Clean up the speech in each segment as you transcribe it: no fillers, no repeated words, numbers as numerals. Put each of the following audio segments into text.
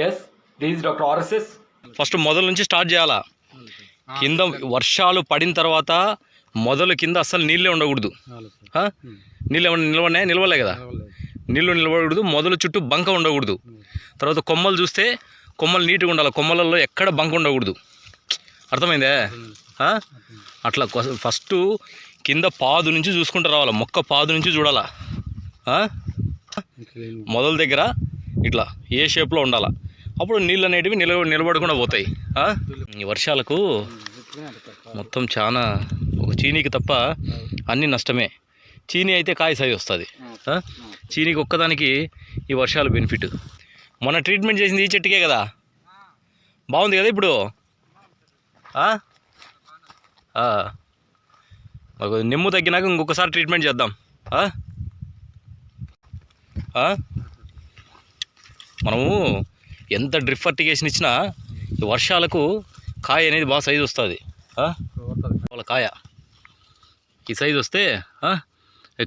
Yes this Dr. RSS. First మొదల నుంచి start చేయాలా. కింద వర్షాలు పడిన తర్వాత మొదలు కింద అస్సలు నీళ్ళే ఉండకూడదు. నీళ్ళు నిలవలే కదా, నీళ్ళు నిలవకూడదు. మొదలు చుట్టూ బంక ఉండకూడదు. తర్వాత కొమ్మలు చూస్తే కొమ్మలు నీట్గా ఉండాలి, కొమ్మలలో ఎక్కడ బంక ఉండకూడదు. అర్థమైందే? అట్లా ఫస్ట్ కింద పాదు నుంచి చూసుకుంటూ రావాలి, మొక్క పాదు నుంచి చూడాలా. మొదల దగ్గర ఇట్లా ఏ షేప్లో ఉండాలా, అప్పుడు నీళ్ళు అనేటివి నిలబడకుండా పోతాయి. ఈ వర్షాలకు మొత్తం చాలా ఒక చీనీకి తప్ప అన్నీ నష్టమే. చీనీ అయితే కాయ సైజ్ వస్తుంది, చీనీకి ఒక్కదానికి ఈ వర్షాలు బెనిఫిట్. మొన్న ట్రీట్మెంట్ చేసింది ఈ చెట్టుకే కదా, బాగుంది కదా ఇప్పుడు. నిమ్ము తగ్గినాక ఇంకొకసారి ట్రీట్మెంట్ చేద్దాం. మనము ఎంత డ్రిప్ ఫర్టిగేషన్ ఇచ్చినా ఈ వర్షాలకు కాయ అనేది బాగా సైజు వస్తుంది. వాళ్ళ కాయ ఈ సైజు వస్తే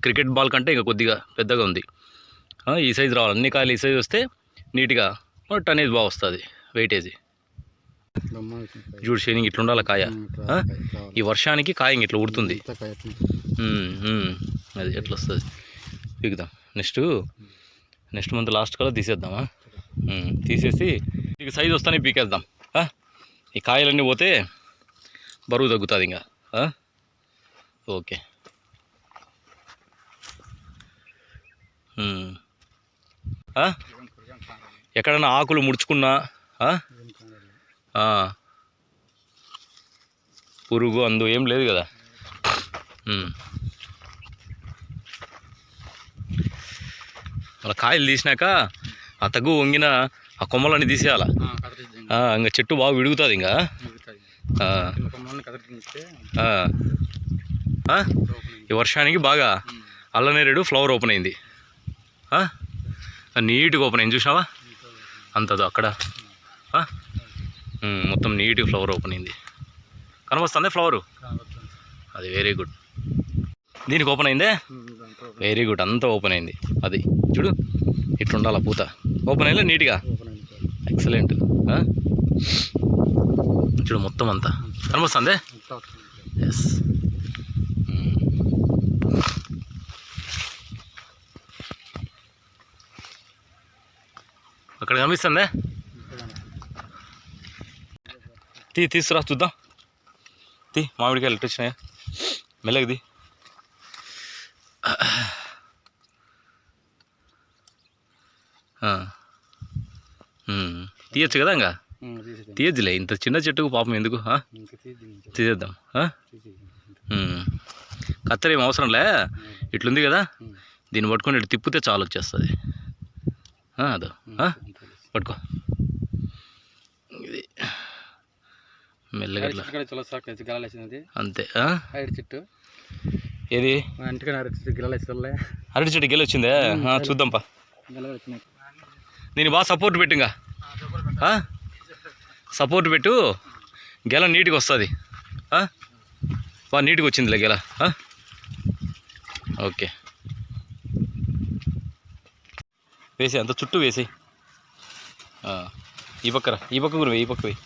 క్రికెట్ బాల్ కంటే ఇంకా కొద్దిగా పెద్దగా ఉంది. ఈ సైజు రావాలి, అన్ని కాయలు ఈ సైజు వస్తే నీట్గా టనేజ్ బాగా వస్తుంది, వెయిటేజీ. చూడు షైనింగ్ ఇట్లా ఉండాలి కాయ. ఈ వర్షానికి కాయ ఇట్లా ఉడుతుంది. అది ఎట్లా వస్తుంది పీకుదాం. నెక్స్ట్ మంత్ లాస్ట్ కల్లా తీసేద్దామా, తీసేసి ఇక సైజు వస్తానే పీకేద్దాం. ఈ కాయలన్నీ పోతే బరువు తగ్గుతుంది ఇంకా. ఓకే, ఎక్కడన్నా ఆకులు ముడుచుకున్నా పురుగు అందు ఏం లేదు కదా. అలా కాయలు తీసినాక ఆ తగ్గు వంగిన ఆ కొమ్మలన్నీ తీసేయాల. ఇంకా చెట్టు బాగా విడుగుతుంది. ఇంకా ఈ వర్షానికి బాగా అల్లనేరేడు ఫ్లవర్ ఓపెన్ అయింది, నీట్గా ఓపెన్ అయింది. చూసావా అంతదో అక్కడ మొత్తం నీట్గా ఫ్లవర్ ఓపెన్ అయింది. కనబస్తుంది ఫ్లవరు, అది వెరీ గుడ్. దీనికి ఓపెన్ అయిందే, వెరీ గుడ్, అంతా ఓపెన్ అయింది. అది చూడు ఇట్లుండాల పూత ఓపెన్ అయ్యలే నీట్గా, ఎక్సలెంట్. చూడు మొత్తం అంతా కనబస్తుందే. ఎస్, అక్కడ కనిపిస్తుందే. తీసుకురా చూద్దాం. మామిడికాయలు ఎట్టు వచ్చినాయా, మెల్లగది. తీయచ్చు కదా, ఇంకా తీయచ్చులే. ఇంత చిన్న చెట్టుకు పాపం ఎందుకు, తీసేద్దాం. కత్తెర ఏం అవసరంలే, ఇట్లుంది కదా, దీన్ని పట్టుకొని ఇటు తిప్పితే చాలు వచ్చేస్తుంది. అదో పట్టుకో, ఇది మెల్లగా అంతే. చెట్టు ఏది అరటి చెట్టు గెల వచ్చిందే, చూద్దాంపా. దీన్ని బాగా సపోర్ట్ పెట్టు, ఇంకా సపోర్ట్ పెట్టు, గెల నీట్గా వస్తుంది. బాగా నీట్గా వచ్చిందిలే గెల. ఓకే, వేసి అంత చుట్టూ వేసి ఈ పక్కన ఈ పక్క కూడా ఈ పక్క వేయి.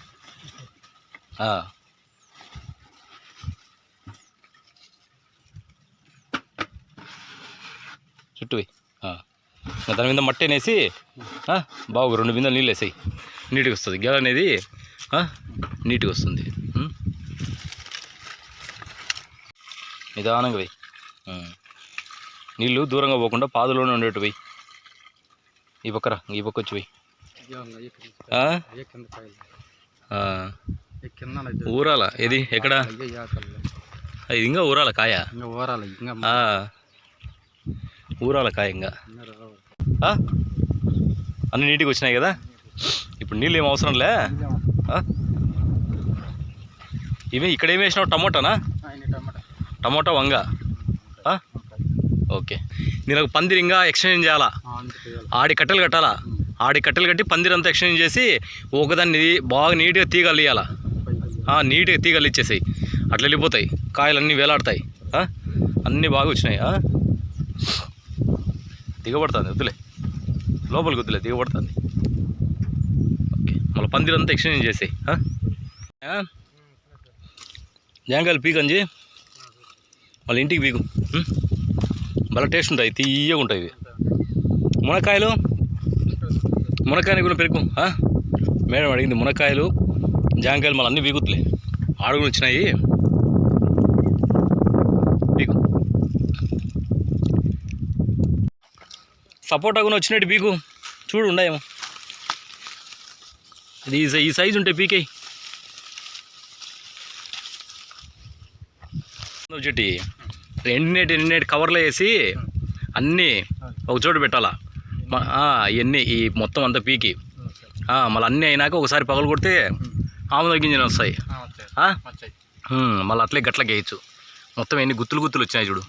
చుట్టూ వేయి. దాని మీద మట్టి అనేసి బాగా 2 బిందెలు నీళ్ళు వేసాయి, నీట్గా వస్తుంది. గెల అనేది నీట్గా వస్తుంది. నిదానంగా వేయి, నీళ్ళు దూరంగా పోకుండా పాదులోనే ఉండేట్టు వేయి. ఈ పక్క వచ్చి వేయి. ఊరాల ఏది ఎక్కడ, ఇది ఇంకా ఊరాల కాయ, ఊరాల కాయ. ఇంకా అన్నీ నీట్గా వచ్చినాయి కదా. ఇప్పుడు నీళ్ళు ఏం అవసరంలే. ఇవి ఇక్కడ ఏమి వేసినావు, టమోటానా? టమోటా, వంగ. ఓకే, నేను ఒక పందిరి ఇంకా ఎక్స్చేంజ్ చేయాలా, ఆడి కట్టెలు కట్టాలా. ఆడి కట్టెలు కట్టి పందిరంతా ఎక్స్చేంజ్ చేసి ఒకదాన్ని బాగా నీట్గా తీగలు ఇవ్వాలా. నీట్గా తీగలు ఇచ్చేసాయి, అట్లా వెళ్ళిపోతాయి కాయలు, అన్నీ వేలాడతాయి. అన్నీ బాగా వచ్చినాయి. దిగబడుతుంది, వద్దులే లోపలికి వద్దులే, దిగబడుతుంది. మళ్ళీ పందిరంతా ఎక్స్చేంజ్ చేసాయి. జాంకాయలు పీకంజి మళ్ళీ ఇంటికి పీకు. మళ్ళీ టేస్ట్ ఉంటాయి, తీయగా ఉంటాయి ఇవి. మునక్కాయలు కూడా పెరుగు. మేడం అడిగింది మునక్కాయలు జాంకాయలు మళ్ళీ అన్నీ పీకుతులే. ఆడుగులు వచ్చినాయి పీకు. సపోటా కూడా వచ్చినట్టు పీకు. చూడు ఉన్నాయేమో. ఇది ఈ సైజు ఉంటాయి పీకేయి. చెట్టి ఎండినేటి కవర్లో వేసి అన్నీ ఒక చోట పెట్టాలా. ఇవన్నీ ఈ మొత్తం అంతా పీకి మళ్ళీ అన్నీ అయినాక ఒకసారి పగలు కొడితే ఆముద గింజలు వస్తాయి. మళ్ళీ అట్లే గట్లకి వేయచ్చు. మొత్తం ఎన్ని గుత్తులు వచ్చినాయి చూడు.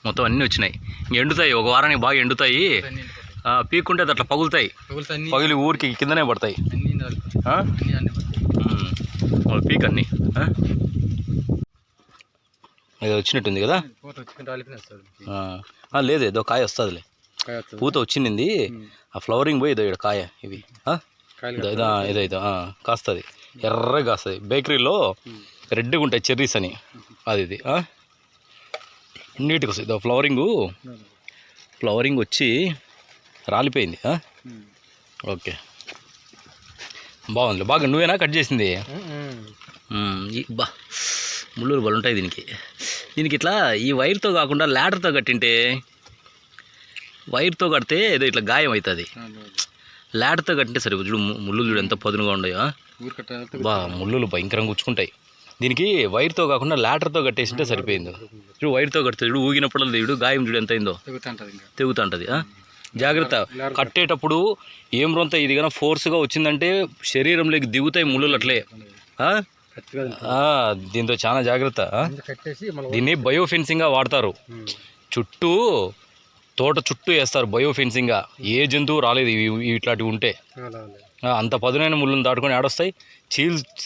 మొత్తం అన్నీ వచ్చినాయి. ఇంక ఎండుతాయి, ఒక వారానికి బాగా ఎండుతాయి. పీక్కుంటే అది అట్లా పగులుతాయి. పగిలి ఊరికి కిందనే పడతాయి. పీక్ అన్నీ ఇది వచ్చినట్టుంది కదా. లేదు ఏదో కాయ వస్తుందిలే. పూత వచ్చింది. ఆ ఫ్లవరింగ్ పోయి ఏదో ఇక్కడ కాయ ఇవి ఏదో కాస్తుంది. ఎర్రగా కాస్తుంది. బేకరీలో రెడ్గా ఉంటాయి చెర్రీస్ అని. అది ఇది నీట్గా వస్తుంది. ఇదో ఫ్లవరింగ్ వచ్చి రాలిపోయింది. ఓకే బాగుంది. బాగా నువ్వేనా కట్ చేసింది? బా ముళ్ళులు బలు ఉంటాయి దీనికి ఇట్లా ఈ వైర్తో కాకుండా ల్యాడర్తో కట్టింటే, వైర్తో కడితే ఏదో ఇట్లా గాయం అవుతుంది. ల్యాడర్తో కట్టింటే సరే. చూడు ముళ్ళు చూడు ఎంత పదునుగా ఉన్నాయో. బా ముళ్ళులు భయంకరంగా గుచ్చుకుంటాయి. దీనికి వైర్తో కాకుండా ల్యాడర్తో కట్టేసింటే సరిపోయింది. చూడు వైర్తో కడితే చూడు ఊగినప్పుడు చూడు గాయం చూడు ఎంత అయిందో. తెగుతుంటుంది. జాగ్రత్త కట్టేటప్పుడు ఏం రొంత ఇది కన్నా ఫోర్స్గా వచ్చిందంటే శరీరంలోకి దిగుతాయి ముళ్ళులు అట్లే. దీంతో చాలా జాగ్రత్త. దీన్ని బయోఫెన్సింగ్గా వాడతారు. తోట చుట్టూ వేస్తారు బయోఫెన్సింగ్గా. ఏ జంతువు రాలేదు ఇట్లాంటివి ఉంటే. అంత పదునైన ముళ్ళును దాటుకొని ఆడొస్తాయి.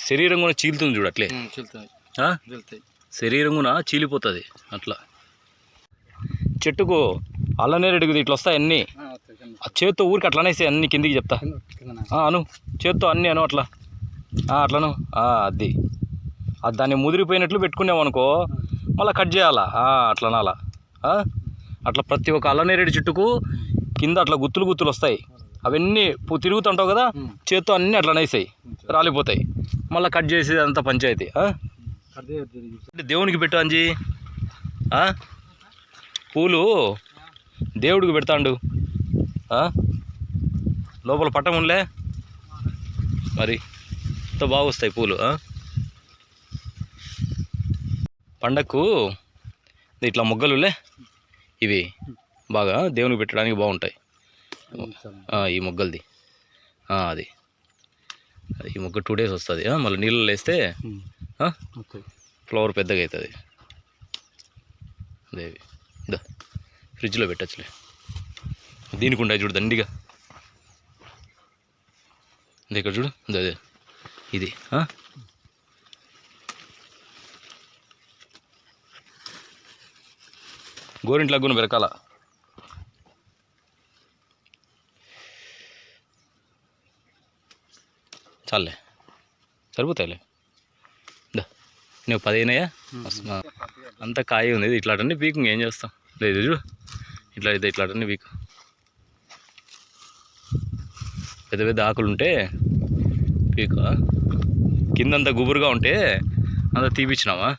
శరీరం కూడా చీలుతుంది చూడు అట్లే. శరీరం కూడా చీలిపోతుంది అట్లా. చెట్టుకు అల్లనేరేడుగుది ఇట్లా వస్తాయి అన్నీ. ఆ చేత్తో ఊరికి అట్లా అనేసి అన్ని కిందికి చెప్తా. అను చేత్తో అన్నీ అట్లా అట్లను అది దాన్ని ముదిరిపోయినట్లు పెట్టుకున్నామనుకో మళ్ళీ కట్ చేయాలా. అట్లా అనాలా. అట్లా ప్రతి ఒక్క అల్లనేరేడు చెట్టుకు కింద అట్లా గుత్తులు వస్తాయి. అవన్నీ తిరుగుతుంటావు కదా, చేత్తో అన్నీ అట్లా అనేసాయి, రాలిపోతాయి. మళ్ళీ కట్ చేసేది అంతా పంచాయతీ. దేవునికి పెట్టు అంజీ. పూలు దేవుడికి పెడతాండు. లోపల పట్టములే మరి ఎంతో బాగా వస్తాయి పూలు. పండగకు ఇట్లా మొగ్గలులే ఇవి బాగా దేవునికి పెట్టడానికి బాగుంటాయి. ఈ మొగ్గలది అది ఈ మొగ్గ 2 days వస్తుంది. మళ్ళీ నీళ్ళలో వేస్తే ఫ్లవర్ పెద్దగా అవుతుంది. అదేవి ఫ్రిడ్జ్లో పెట్టచ్చులే. దీనికి ఉంటాయి చూడు దండిగా. ఇక్కడ చూడు అదే ఇది. గోరింట్లకు కూడా పెరకాల. చాలే సరిపోతాయిలే. నువ్వు 10 అయినాయా? అంత కాయ ఉంది. ఇట్లాంటి పీకు ఏం చేస్తాం. లేదు చూడు ఇట్లా అయితే ఇట్లాంటి పీకు. పెద్ద ఆకులు ఉంటే పీక. కిందంతా గుబురుగా ఉంటే అంతా తీపిచ్చినావా.